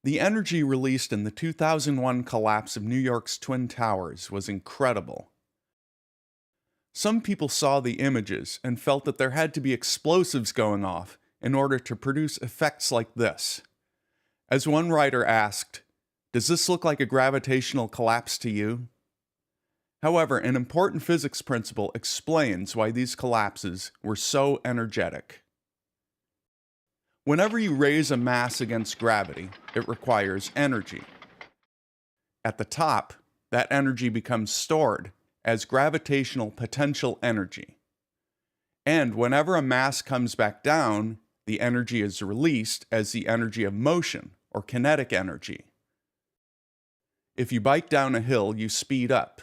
The energy released in the 2001 collapse of New York's Twin Towers was incredible. Some people saw the images and felt that there had to be explosives going off in order to produce effects like this. As one writer asked, "Does this look like a gravitational collapse to you?" However, an important physics principle explains why these collapses were so energetic. Whenever you raise a mass against gravity, it requires energy. At the top, that energy becomes stored as gravitational potential energy. And whenever a mass comes back down, the energy is released as the energy of motion, or kinetic energy. If you bike down a hill, you speed up.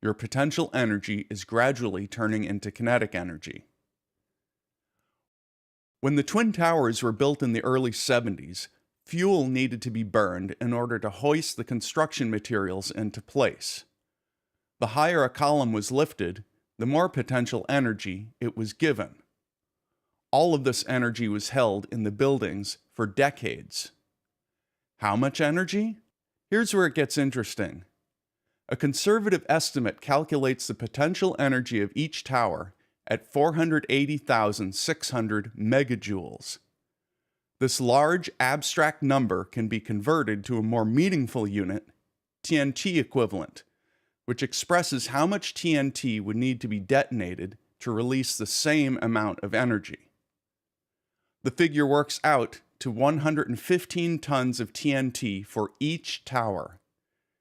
Your potential energy is gradually turning into kinetic energy. When the Twin Towers were built in the early 70s, fuel needed to be burned in order to hoist the construction materials into place. The higher a column was lifted, the more potential energy it was given. All of this energy was held in the buildings for decades. How much energy? Here's where it gets interesting. A conservative estimate calculates the potential energy of each tower at 480,600 megajoules. This large, abstract number can be converted to a more meaningful unit, TNT equivalent, which expresses how much TNT would need to be detonated to release the same amount of energy. The figure works out to 115 tons of TNT for each tower.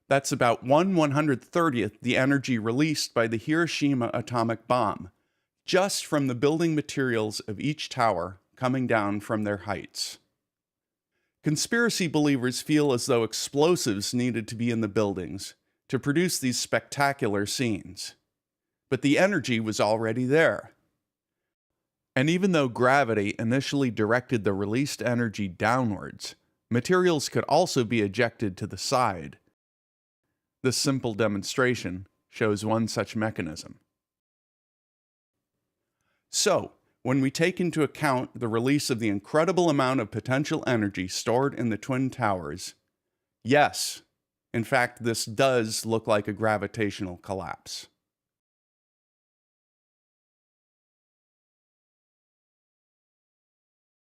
That's about 1/130th the energy released by the Hiroshima atomic bomb, just from the building materials of each tower coming down from their heights. Conspiracy believers feel as though explosives needed to be in the buildings to produce these spectacular scenes. But the energy was already there. And even though gravity initially directed the released energy downwards, materials could also be ejected to the side. This simple demonstration shows one such mechanism. So, when we take into account the release of the incredible amount of potential energy stored in the Twin Towers, yes, in fact, this does look like a gravitational collapse.